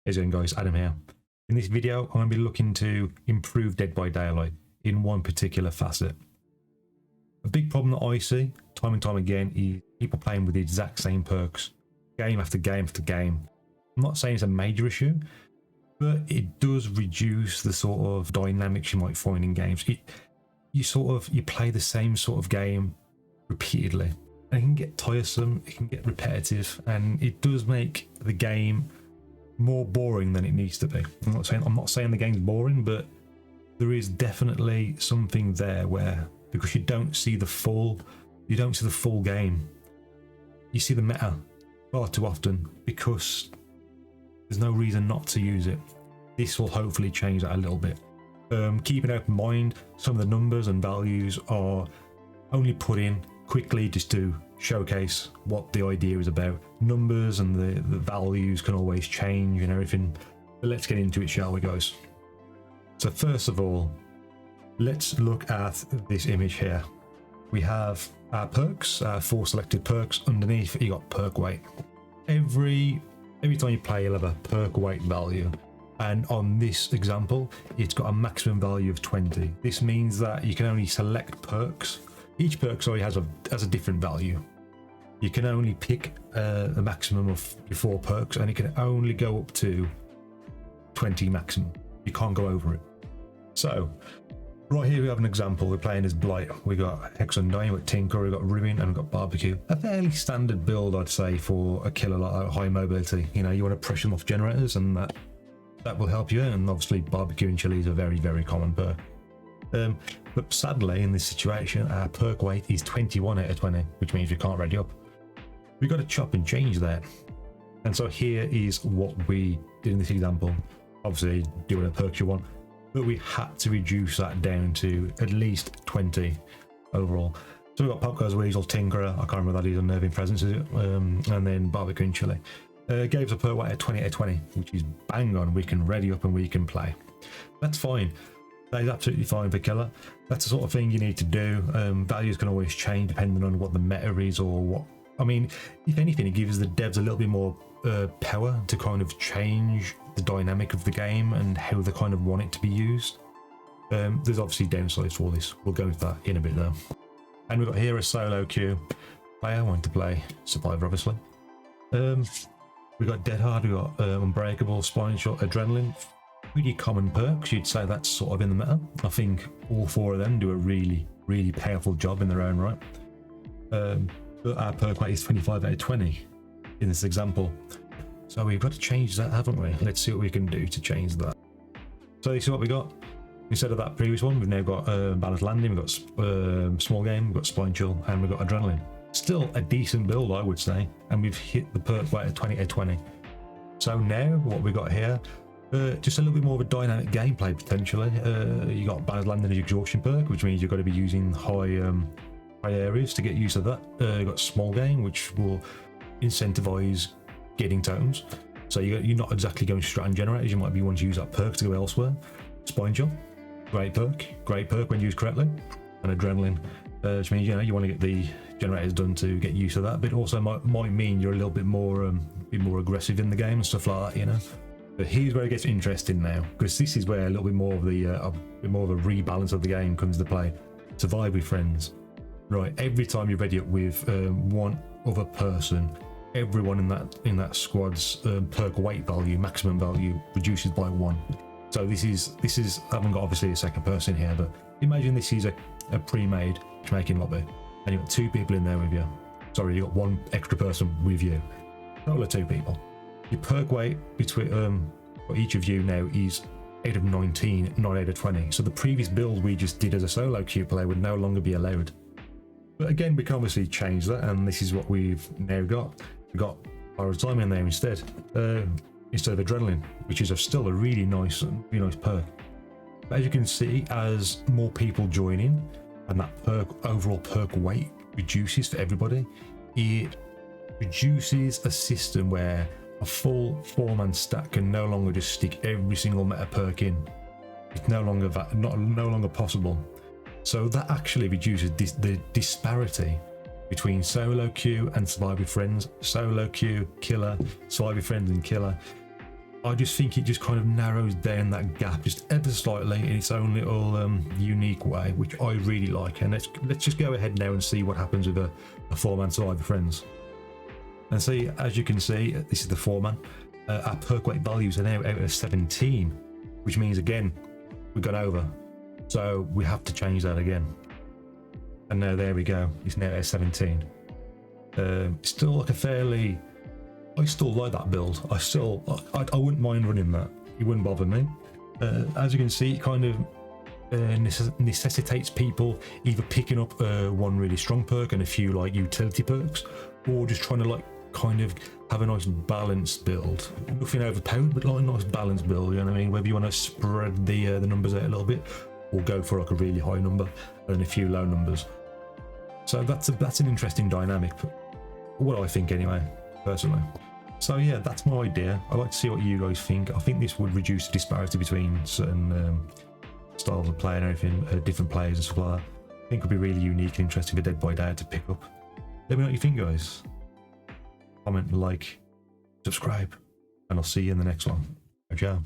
How's it going, guys? Adam here. In this video, I'm going to be looking to improve Dead by Daylight in one particular facet. A big problem that I see time and time again is people playing with the exact same perks, game after game after game. I'm not saying it's a major issue, but it does reduce the sort of dynamics you might find in games. You play the same sort of game repeatedly, and it can get tiresome, it can get repetitive, and it does make the game more boring than it needs to be. I'm not saying the game's boring, but there is definitely something there where, because you don't see the full game, you see the meta far too often because there's no reason not to use it. This will hopefully change that a little bit. Keep an open mind. Some of the numbers and values are only put in quickly just to showcase what the idea is about. Numbers and the values can always change and everything, but let's get into it, shall we, guys? So first of all, let's look at this image here. We have our perks, our 4 selected perks. Underneath you got perk weight. Every time you play, you'll have a perk weight value, and on this example it's got a maximum value of 20. This means that you can only select perks. Each perk, sorry, has a different value. You can only pick a maximum of your 4 perks, and it can only go up to 20 maximum. You can't go over it. So right here we have an example. We're playing as Blight. We got Hex Undying, we've got Tinker, we've got Ruin, and we've got Barbecue. A fairly standard build, I'd say, for a killer like that, high mobility. You know, you want to pressure them off generators, and that will help you. And obviously Barbecue and Chili is a very, very common perk. But sadly, in this situation, our perk weight is 21 out of 20, which means we can't ready up. We've got to chop and change that. And so here is what we did in this example. Obviously, do whatever perks you want, but we had to reduce that down to at least 20 overall. So we've got Popgoes, Weasel, Tinkerer, I can't remember that, he's Unnerving Presence, is it? And then Barbecue and Chili. Gave us a perk weight at 20 out of 20, which is bang on. We can ready up and we can play. That's fine. That is absolutely fine for killer. That's the sort of thing you need to do. Values can always change depending on what the meta is, or what. I mean, if anything, it gives the devs a little bit more power to kind of change the dynamic of the game and how they kind of want it to be used. There's obviously downsides for all this. We'll go into that in a bit though. And we've got here a solo queue player wanting to play Survivor, obviously. We've got Dead Hard, we've got Unbreakable, Spine Shot, Adrenaline. Pretty common perks, you'd say that's sort of in the meta. I think all 4 of them do a really, really powerful job in their own right. But our perk weight is 25 out of 20 in this example. So we've got to change that, haven't we? Let's see what we can do to change that. So this is what we got. Instead of that previous one, we've now got Balanced Landing, we've got Small Game, we've got Spine Chill, and we've got Adrenaline. Still a decent build, I would say, and we've hit the perk weight at 20 out of 20. So now what we got here, just a little bit more of a dynamic gameplay potentially. You got Balanced Landing and Exhaustion perk, which means you've got to be using high areas to get used to that. You've got Small Game, which will incentivize getting totems. So you're not exactly going straight on generators. You might be wanting to use that perk to go elsewhere. Spine Chill, great perk when used correctly. And Adrenaline, which means you want to get the generators done to get used to that, but also might mean you're a little bit more aggressive in the game and stuff like that, you know. But here's where it gets interesting now, because this is where a little bit more of a rebalance of the game comes into play. Survive with friends. Right, every time you ready up with one other person, everyone in that squad's perk weight value, maximum value, reduces by 1. So this is I haven't got obviously a second person here, but imagine this is a pre-made making lobby, and you've got 2 people in there with you. Sorry, you've got 1 extra person with you. Total of 2 people. Your perk weight between for each of you now is 8 of 19, not 8 of 20. So the previous build we just did as a solo queue player would no longer be allowed. But again, we can obviously change that, and this is what we've now got. We've got Time in there instead of Adrenaline, which is still a really nice perk. But as you can see, as more people join in and that overall perk weight reduces for everybody, it reduces a system where a full 4-man stack can no longer just stick every single meta perk in. It's no longer possible. So that actually reduces the disparity between solo queue and survive with friends, solo queue, killer, survive with friends and killer. I just think it just kind of narrows down that gap just ever slightly in its own little unique way, which I really like. And let's just go ahead now and see what happens with a 4-man Survivor Friends. And see, as you can see, this is the 4-man. Our perk weight values are now out of 17, which means again we've gone over. So we have to change that again. And now there we go. It's now at 17. Still like a fairly. I still like that build. I wouldn't mind running that. It wouldn't bother me. As you can see, it kind of necessitates people either picking up one really strong perk and a few like utility perks, or just trying to like kind of have a nice balanced build. Nothing overpowered, but like a nice balanced build. You know what I mean? Whether you want to spread the numbers out a little bit, or go for like a really high number and a few low numbers. So that's an interesting dynamic. What I think anyway, personally. So yeah, that's my idea. I'd like to see what you guys think. I think this would reduce the disparity between certain styles of play and everything, different players and stuff like that. I think it would be really unique and interesting for Dead by Daylight to pick up. Let me know what you think, guys. Comment, like, subscribe, and I'll see you in the next one. Ciao.